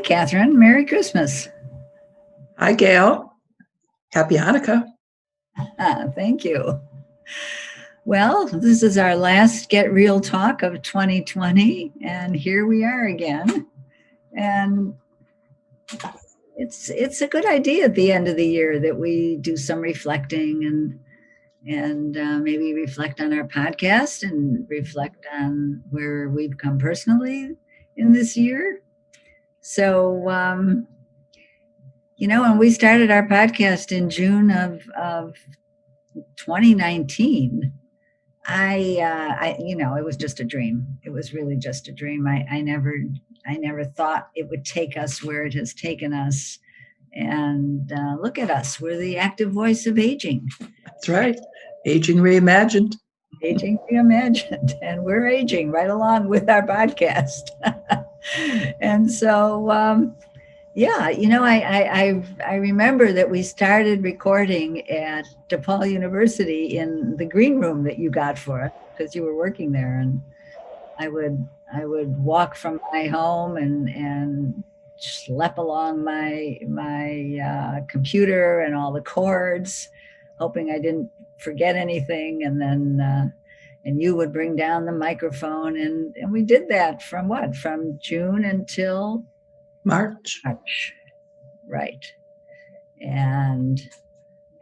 Catherine. Merry Christmas. Hi, Gail. Happy Hanukkah. Thank you. Well, this is our last Get Real Talk of 2020, and here we are again. And it's a good idea at the end of the year that we do some reflecting and maybe reflect on our podcast and reflect on where we've come personally in this year. So, when we started our podcast in June of 2019, it was just a dream. It was really just a dream. I never thought it would take us where it has taken us. And look at us. We're the active voice of aging. That's right. Aging reimagined. Aging reimagined. And we're aging right along with our podcast. And so, I remember that we started recording at DePaul University in the green room that you got for us because you were working there. And I would walk from my home and schlep along my computer and all the cords, hoping I didn't forget anything. And then and you would bring down the microphone, and we did that from June until March. Right. And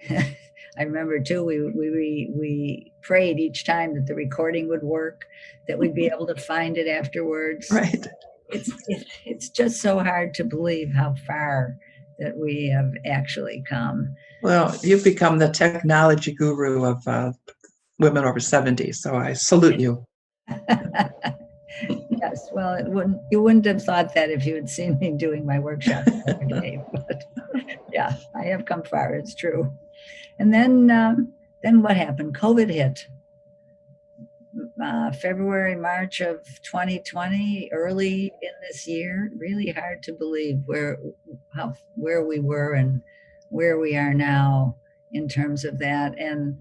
I remember too, we prayed each time that the recording would work, that we'd be able to find it afterwards. Right. It's just so hard to believe how far that we have actually come. Well, you've become the technology guru of women over 70, so I salute you. Yes, well, you wouldn't have thought that if you had seen me doing my workshop every day. But yeah, I have come far. It's true. And then what happened? COVID hit. February, March of 2020, early in this year. Really hard to believe where we were and where we are now in terms of that. And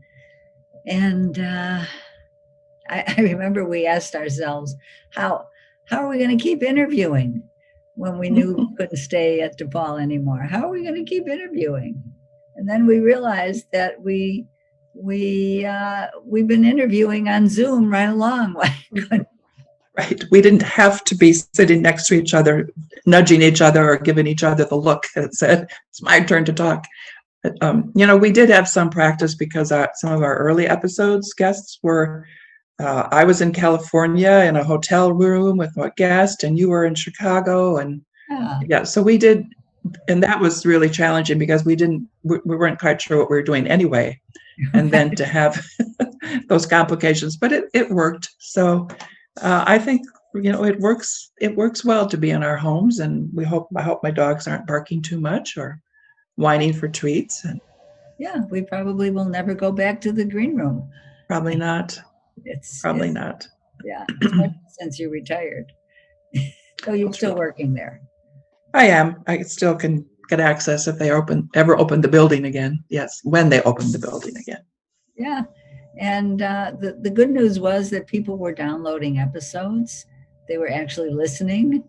I remember we asked ourselves, how are we going to keep interviewing when we knew we couldn't stay at DePaul anymore? How are we going to keep interviewing? And then we realized that we've been interviewing on Zoom right along. Right. We didn't have to be sitting next to each other, nudging each other or giving each other the look that said, it's my turn to talk. But, we did have some practice because some of our early episodes guests were, I was in California in a hotel room with a guest, and you were in Chicago. And so we did. And that was really challenging because we weren't quite sure what we were doing anyway. And then to have those complications, but it worked. So I think, it works well to be in our homes, and I hope my dogs aren't barking too much or whining for treats. And yeah, we probably will never go back to the green room. Probably not. Probably not. Yeah, since you retired. So you're still working there. I am. I still can get access if they ever open the building again. Yes, when they open the building again. Yeah. And the good news was that people were downloading episodes. They were actually listening,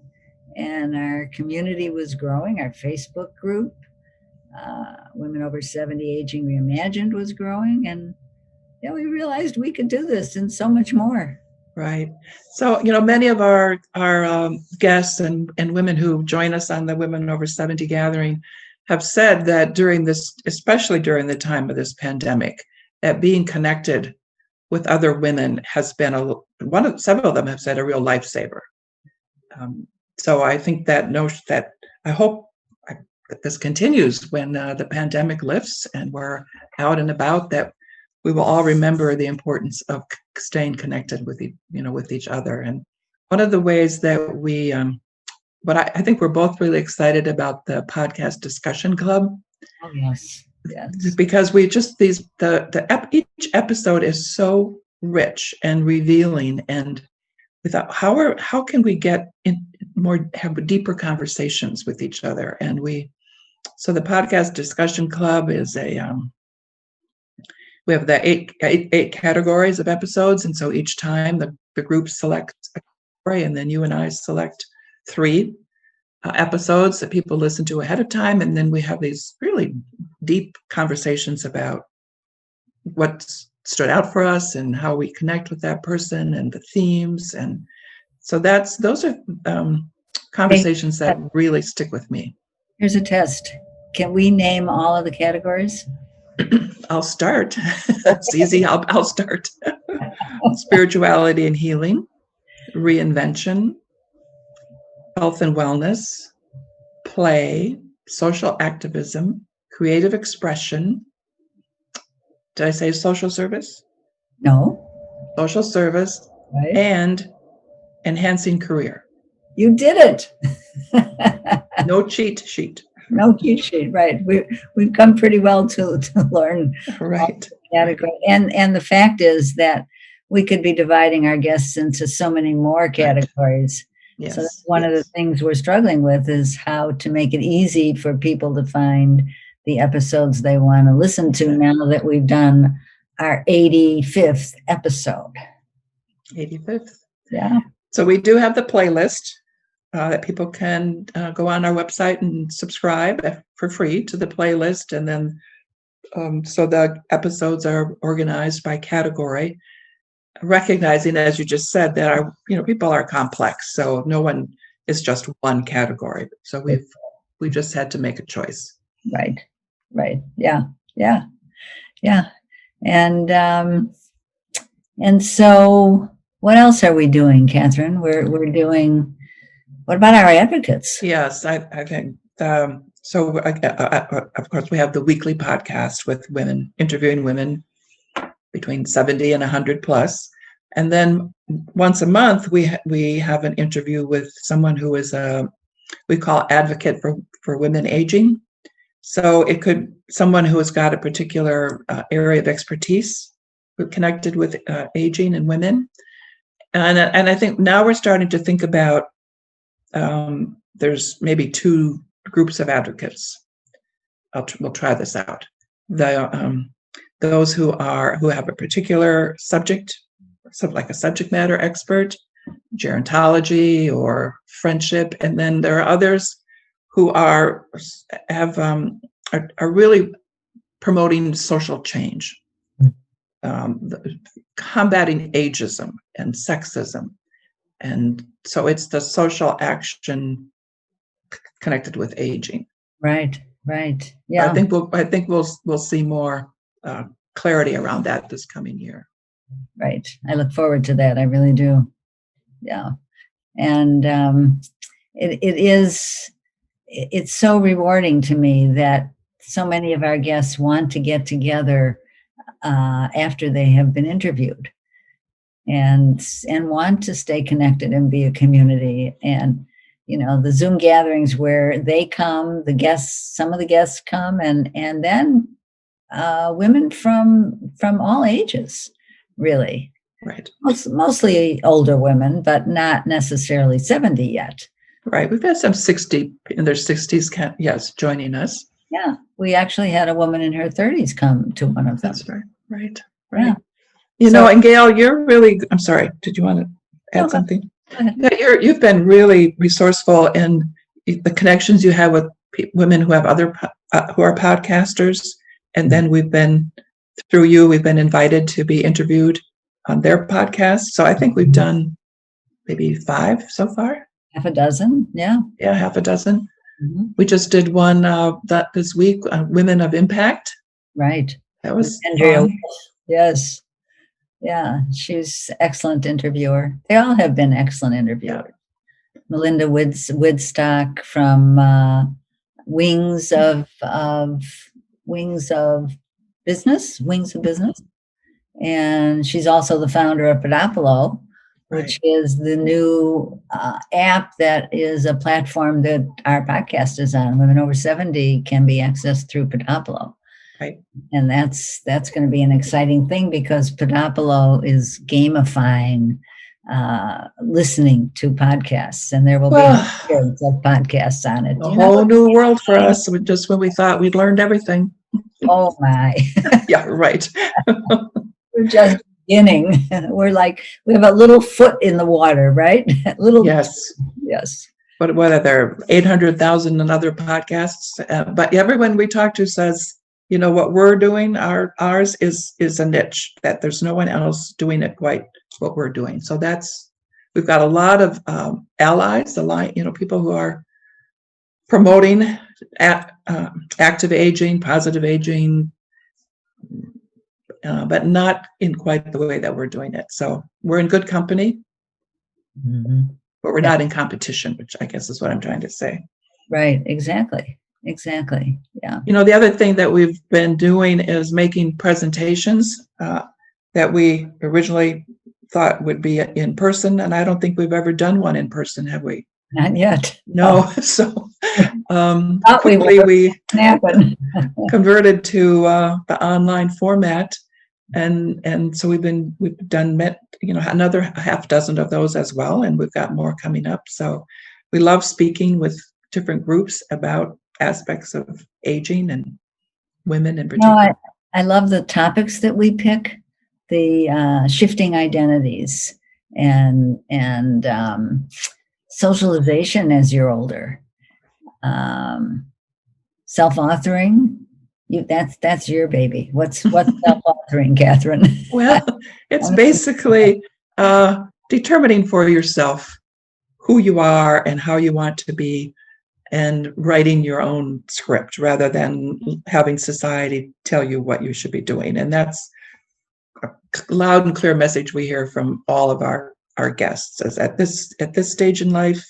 and our community was growing. Our Facebook group, Women Over 70 Aging Reimagined, was growing. And we realized we could do this and so much more. Right. So, many of our guests and women who join us on the Women Over 70 gathering have said that during this, especially during the time of this pandemic, that being connected with other women has been several of them have said a real lifesaver. So I think that notion that I hope that this continues when the pandemic lifts and we're out and about, that we will all remember the importance of staying connected with each other. And one of the ways that we, but I think we're both really excited about the podcast discussion club. Oh yes, yes. Because we just each episode is so rich and revealing, and how can we get in have deeper conversations with each other? And so the podcast discussion club is we have the eight categories of episodes, and so each time the group selects a category, and then you and I select 3 episodes that people listen to ahead of time. And then we have these really deep conversations about what stood out for us and how we connect with that person and the themes. And so those are conversations that really stick with me. Here's a test. Can we name all of the categories? I'll start. It's easy. I'll start. Spirituality and healing, reinvention, health and wellness, play, social activism, creative expression. Did I say social service? No. Social service, Right. and enhancing career. You did it. No cheat sheet. No cheat sheet, right. We've come pretty well to learn Right. category. And the fact is that we could be dividing our guests into so many more categories. Yes. So that's one of the things we're struggling with, is how to make it easy for people to find the episodes they want to listen to now that we've done our 85th episode. 85th. Yeah. So we do have the playlist that people can go on our website and subscribe for free to the playlist. And then so the episodes are organized by category, recognizing, as you just said, that our people are complex. So no one is just one category. So we just had to make a choice. Right. Yeah. And so what else are we doing, Catherine? We're doing, what about our advocates? Yes, I think so. Of course, we have the weekly podcast with women, interviewing women between 70 and 100 plus. And then once a month, we have an interview with someone who is we call advocate for women aging. So it could someone who has got a particular area of expertise connected with aging and women. And I think now we're starting to think about there's maybe two groups of advocates. We'll try this out. Those who have a particular subject, something like a subject matter expert, gerontology or friendship, and then there are others who are really promoting social change, combating ageism and sexism, and so it's the social action connected with aging. Right. Yeah. I think we'll see more clarity around that this coming year. Right. I look forward to that. I really do. Yeah. And it's so rewarding to me that so many of our guests want to get together after they have been interviewed and want to stay connected and be a community. And the Zoom gatherings where they come, some of the guests come, and then women from all ages, really. Right. Mostly older women, but not necessarily 70 yet. Right. We've had some 60 in their 60s, joining us. Yeah. We actually had a woman in her 30s come to one of them. That's right. Yeah. And Gail, you're really, I'm sorry, did you want to add something? Yeah, you've been really resourceful in the connections you have with women who have who are podcasters. And then we've been invited to be interviewed on their podcast. So I think we've done maybe 5 so far. Half a dozen. Yeah. Yeah, half a dozen. Mm-hmm. We just did one this week, Women of Impact. Right. That was Andrea. fun. Yes. Yeah, she's excellent interviewer. They all have been excellent interviewers. Yeah. Melinda Woodstock from Wings of Business, and she's also the founder of Podopolo, which is the new app that is a platform that our podcast is on. Women over 70 can be accessed through Podopolo. Right. And that's going to be an exciting thing because Podopolo is gamifying listening to podcasts, and there will be hundreds of podcasts on it. A whole new world for us, just when we thought we'd learned everything. Oh my. Yeah, right. We're just beginning. We have a little foot in the water, right? Yes. what are there 800,000 and other podcasts, but everyone we talk to says, what we're doing, ours is a niche, that there's no one else doing it quite what we're doing. So we've got a lot of allies, people who are promoting active aging, positive aging, but not in quite the way that we're doing it. So we're in good company, but we're not in competition, which I guess is what I'm trying to say. Right, exactly. Yeah. The other thing that we've been doing is making presentations that we originally thought would be in person, and I don't think we've ever done one in person, have we? Not yet. No. So quickly we converted to the online format, and so we've done another half dozen of those as well, and we've got more coming up. So we love speaking with different groups about aspects of aging and women in particular. I love the topics that we pick, the shifting identities and socialization as you're older, self-authoring. That's your baby. What's self-authoring, Catherine? Well, it's basically determining for yourself who you are and how you want to be, and writing your own script rather than having society tell you what you should be doing. And that's a loud and clear message we hear from all of our guests, is at this stage in life,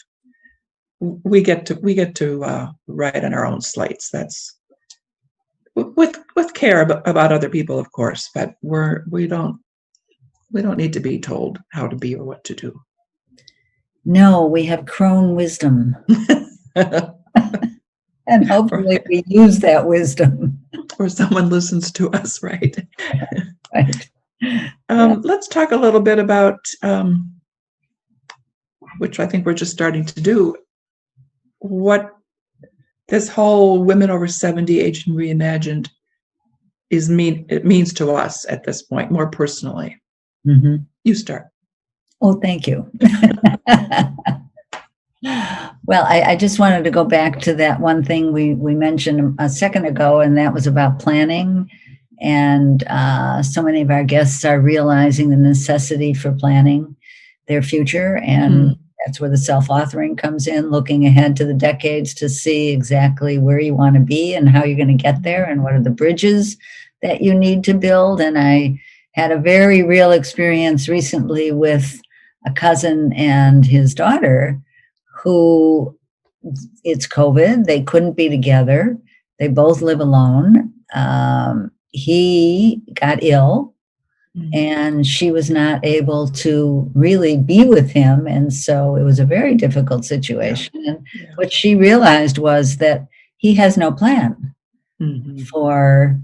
we get to write on our own slates. That's with care about other people, of course, but we don't need to be told how to be or what to do. No, we have crone wisdom. And hopefully we use that wisdom. Or someone listens to us, right? Right. Let's talk a little bit about, which I think we're just starting to do, what this whole Women Over 70 Aging Reimagined it means to us at this point, more personally. Mm-hmm. You start. Oh, thank you. Well, I just wanted to go back to that one thing we mentioned a second ago, and that was about planning. And so many of our guests are realizing the necessity for planning their future. And that's where the self-authoring comes in, looking ahead to the decades to see exactly where you want to be and how you're going to get there and what are the bridges that you need to build. And I had a very real experience recently with a cousin and his daughter who, it's COVID, they couldn't be together. They both live alone. He got ill and she was not able to really be with him. And so it was a very difficult situation. Yeah. And what she realized was that he has no plan for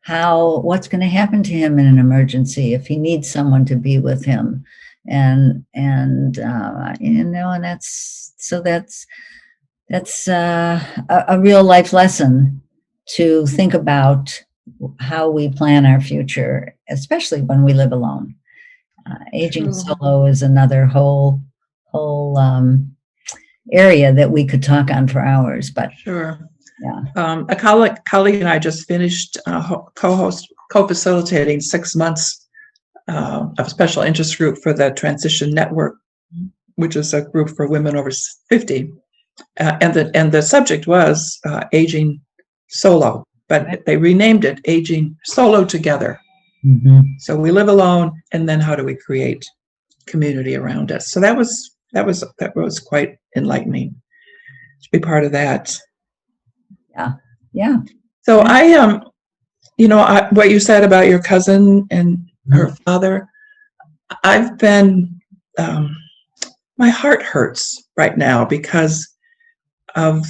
what's going to happen to him in an emergency if he needs someone to be with him. And that's a real life lesson to think about how we plan our future, especially when we live alone. Aging solo is another whole area that we could talk on for hours. But sure, yeah. A colleague and I just finished co-facilitating 6 months of a special interest group for the Transition Network, which is a group for women over 50, and the subject was aging solo, but they renamed it Aging Solo Together. So we live alone, and then how do we create community around us? So that was quite enlightening to be part of that. Yeah. So what you said about your cousin and her father, I've been, my heart hurts right now because of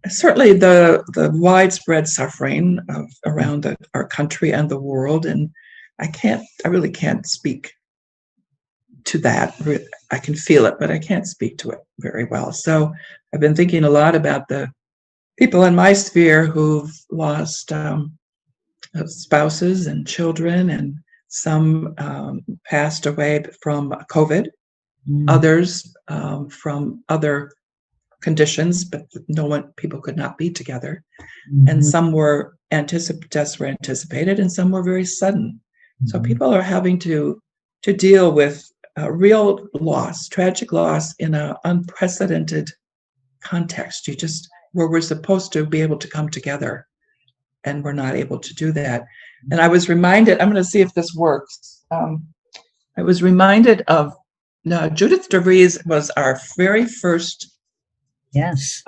certainly the widespread suffering around our country and the world. And I really can't speak to that. I can feel it, but I can't speak to it very well. So I've been thinking a lot about the people in my sphere who've lost spouses and children, and some passed away from COVID. others from other conditions, but people could not be together. And some were deaths were anticipated, and some were very sudden. So people are having to deal with real loss, tragic loss in an unprecedented context. Where we're supposed to be able to come together, and we're not able to do that. And I was reminded, I'm going to see if this works. I was reminded of Judith Davis was our very first guest.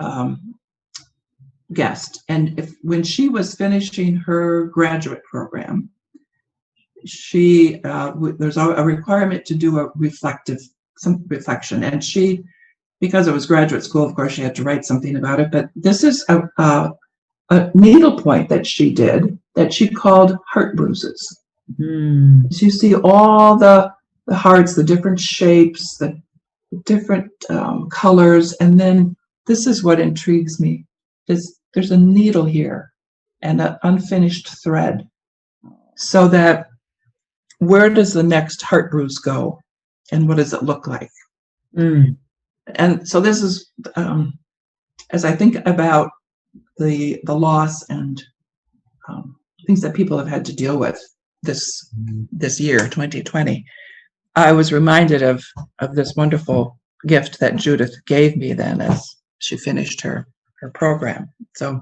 And when she was finishing her graduate program, there's a requirement to do some reflection. And she, because it was graduate school, of course, she had to write something about it. But this is a needlepoint that she did that she called heart bruises. So you see all the hearts, the different shapes, the different colors. And then this is what intrigues me. There's a needle here and an unfinished thread. So that where does the next heart bruise go? And what does it look like? And so this is, as I think about the loss and things that people have had to deal with this year, 2020, I was reminded of this wonderful gift that Judith gave me then as she finished her program. So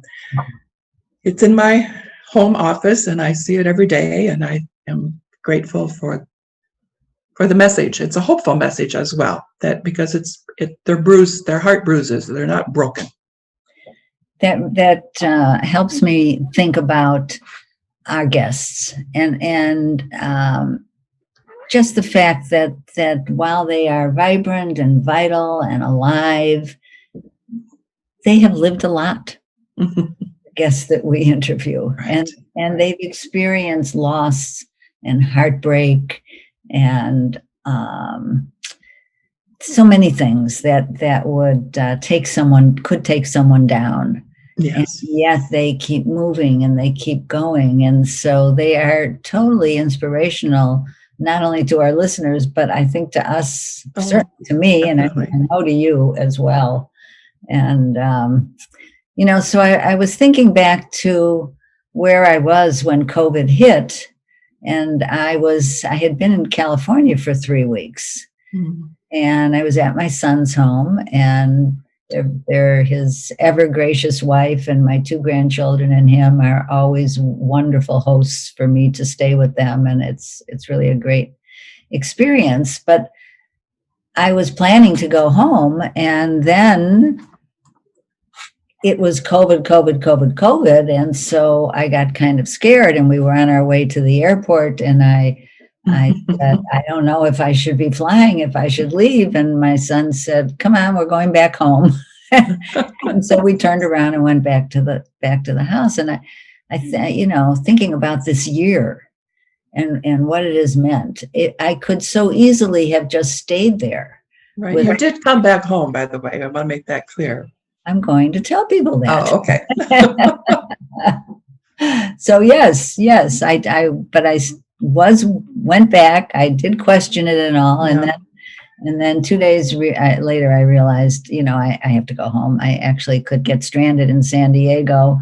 it's in my home office, and I see it every day, and I am grateful for the message. It's a hopeful message as well, that because they're heart bruises, they're not broken. That helps me think about our guests and just the fact that while they are vibrant and vital and alive, they have lived a lot. Guests that we interview, right. and they've experienced loss and heartbreak and so many things that would could take someone down. Yes. And yet they keep moving and they keep going. And so they are totally inspirational, not only to our listeners, but I think to us, certainly to me, definitely. And I know to you as well. And, so I was thinking back to where I was when COVID hit, and I had been in California for 3 weeks. And I was at my son's home, and they're his ever gracious wife and my 2 grandchildren and him are always wonderful hosts for me to stay with them. And it's really a great experience. But I was planning to go home, and then it was COVID. And so I got kind of scared, and we were on our way to the airport, and I said, I don't know if I should be flying, if I should leave. And my son said, come on, we're going back home. And so we turned around and went back to the house. And I thinking about this year and what it has meant, I could so easily have just stayed there. Right. You did come back home, by the way. I want to make that clear. I'm going to tell people that. Oh, okay. So yes, I went back. I did question it and all, yeah. and then 2 days later, I realized, I have to go home. I actually could get stranded in San Diego,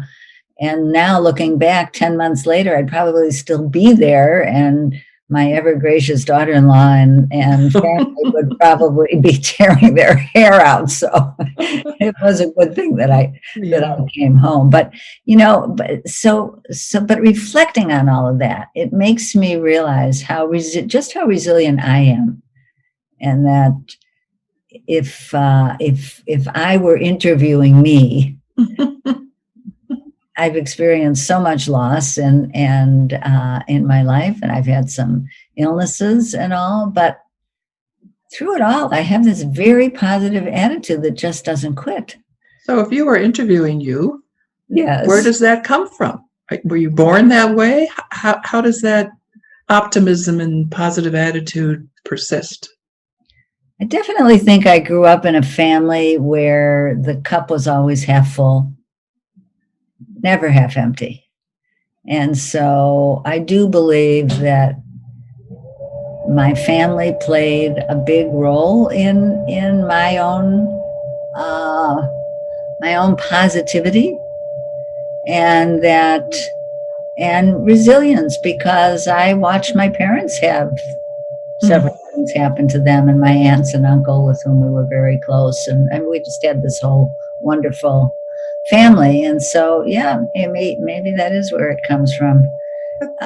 and now looking back, 10 months later, I'd probably still be there, and my ever gracious daughter-in-law and family would probably be tearing their hair out. So it was a good thing that I came home. But but reflecting on all of that, it makes me realize just how resilient I am, and that if I were interviewing me. I've experienced so much loss and in my life, and I've had some illnesses and all, but through it all, I have this very positive attitude that just doesn't quit. So if you were interviewing you, yes, where does that come from? Were you born that way? How does that optimism and positive attitude persist? I definitely think I grew up in a family where the cup was always half full, never half empty. And so I do believe that my family played a big role in my own positivity, and that and resilience, because I watched my parents have several things happen to them, and my aunts and uncle with whom we were very close, and we just had this whole wonderful family. And so, yeah, maybe that is where it comes from.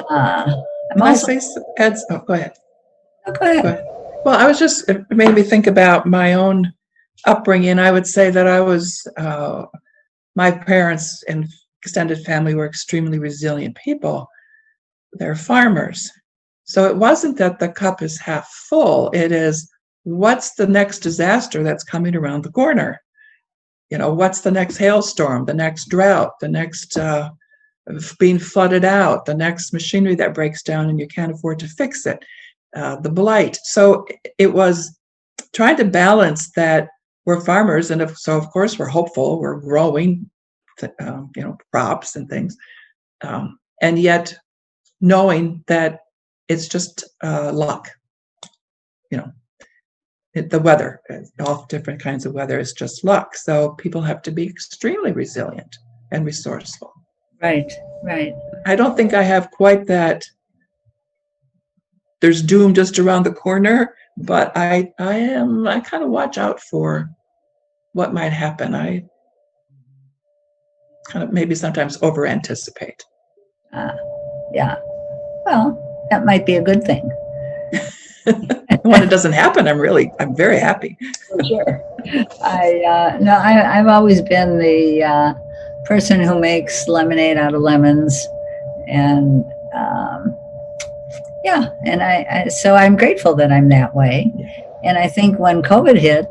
I'm also. Go ahead. Oh, go ahead. Go ahead. Well, it made me think about my own upbringing. I would say that my parents and extended family were extremely resilient people. They're farmers. So it wasn't that the cup is half full. It is, what's the next disaster that's coming around the corner? What's the next hailstorm, the next drought, the next being flooded out, the next machinery that breaks down and you can't afford to fix it, the blight. So it was trying to balance that we're farmers, and so of course we're hopeful, we're growing, crops and things, and yet knowing that it's just luck. The weather, all different kinds of weather is just luck. So people have to be extremely resilient and resourceful. Right. I don't think I have quite that. There's doom just around the corner, but I kind of watch out for what might happen. I kind of maybe sometimes over anticipate. Yeah. Well, that might be a good thing. When it doesn't happen, I'm very happy. For sure. I've always been the person who makes lemonade out of lemons, and so I'm grateful that I'm that way. And I think when COVID hit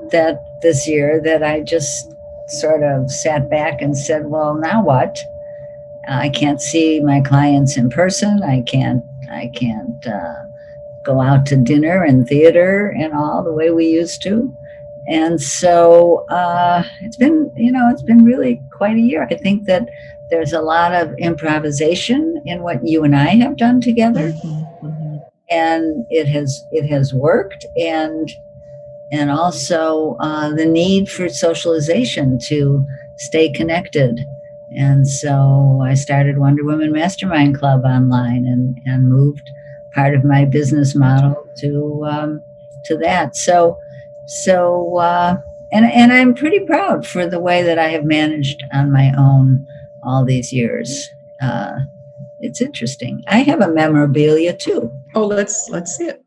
this year, that I just sort of sat back and said, well, now what? I can't see my clients in person. I can't go out to dinner and theater and all the way we used to. And so it's been really quite a year. I think that there's a lot of improvisation in what you and I have done together. Mm-hmm. And it has worked, and also the need for socialization to stay connected. And so I started Wonder Woman Mastermind Club online, and moved part of my business model to that. So I'm pretty proud for the way that I have managed on my own all these years. It's interesting. I have a memorabilia too. Oh, let's see it.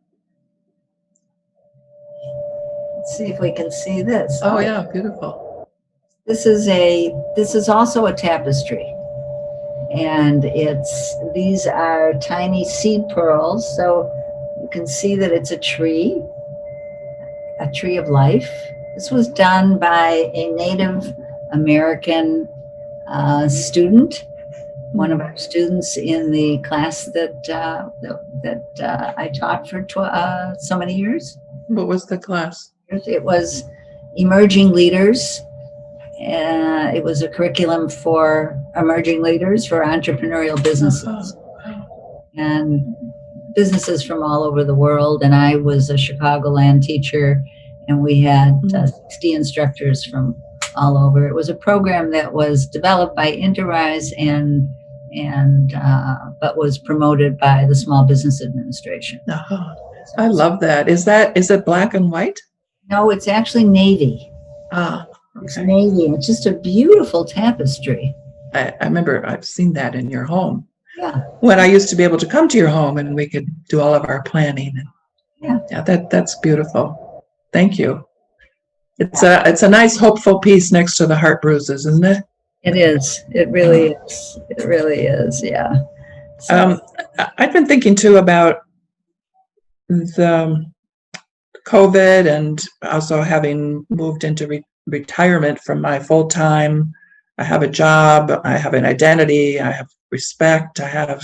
Let's see if we can see this. Oh yeah, beautiful. This is also a tapestry, and these are tiny seed pearls. So you can see that it's a tree of life. This was done by a Native American student, one of our students in the class that I taught for so many years. What was the class? It was Emerging Leaders. It was a curriculum for emerging leaders for entrepreneurial businesses. And businesses from all over the world. And I was a Chicagoland teacher, and we had 60 instructors from all over. It was a program that was developed by Interrise but was promoted by the Small Business Administration. I love that. Is it black and white? No, it's actually navy. Okay. It's navy. It's just a beautiful tapestry. I remember I've seen that in your home. Yeah. When I used to be able to come to your home and we could do all of our planning. Yeah, that's beautiful. Thank you. It's a nice, hopeful piece next to the heart bruises, isn't it? It is. It really is. It really is. Yeah. So. I've been thinking too about the COVID, and also having moved into retirement from my full time. I have a job. I have an identity. I have respect. I have,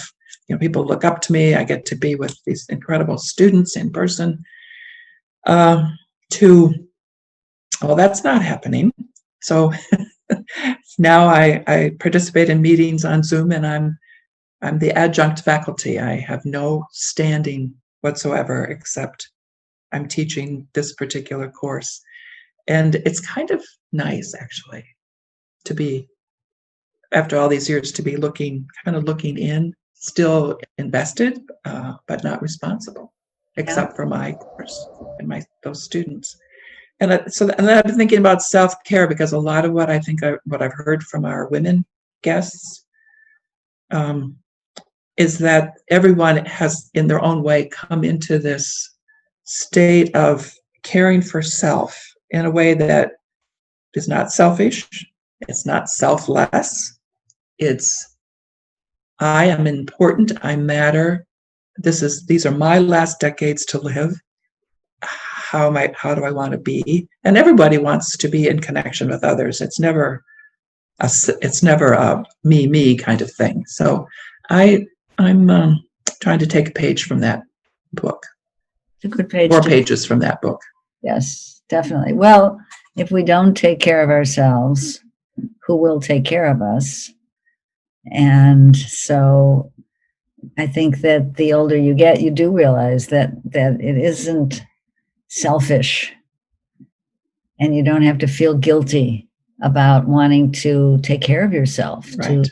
people look up to me. I get to be with these incredible students in person. That's not happening. So now I participate in meetings on Zoom, and I'm the adjunct faculty. I have no standing whatsoever, except I'm teaching this particular course. And it's kind of nice, actually, to be, after all these years, to be kind of looking in, still invested, but not responsible, except for my course and those students. And and I've been thinking about self-care, because a lot of what what I've heard from our women guests is that everyone has, in their own way, come into this state of caring for self in a way that is not selfish, it's not selfless, it's I am important, I matter. These are my last decades to live. How do I want to be? And everybody wants to be in connection with others. It's never a me kind of thing. So I'm trying to take a page from that book. It's a good page. 4 pages from that book. Yes, definitely. Well, if we don't take care of ourselves, who will take care of us? And so I think that the older you get, you do realize that it isn't selfish, and you don't have to feel guilty about wanting to take care of yourself, right. To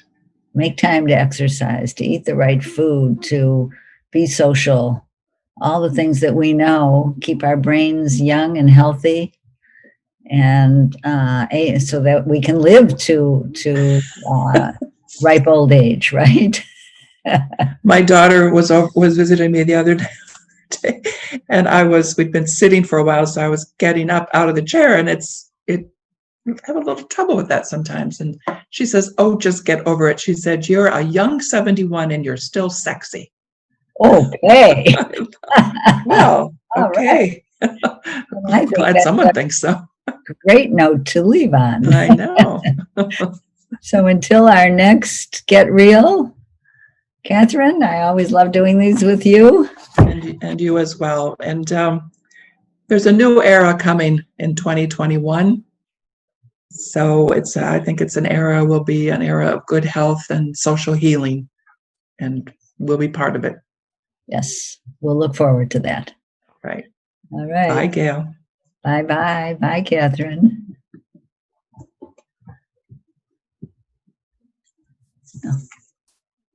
make time to exercise, to eat the right food, to be social, all the things that we know keep our brains young and healthy, and so that we can live to ripe old age, right? My daughter was visiting me the other day, and we'd been sitting for a while, so I was getting up out of the chair, and I have a little trouble with that sometimes. And she says, "Oh, just get over it." She said, "You're a young 71 and you're still sexy." Okay. Well, okay. I'm glad someone thinks so. Great note to leave on. I know. So until our next Get Real, Catherine, I always love doing these with you. And you as well. And there's a new era coming in 2021. So I think will be an era of good health and social healing, and we'll be part of it. Yes, we'll look forward to that. Right. All right. Bye, Gail. Bye-bye. Bye, Catherine. Oh.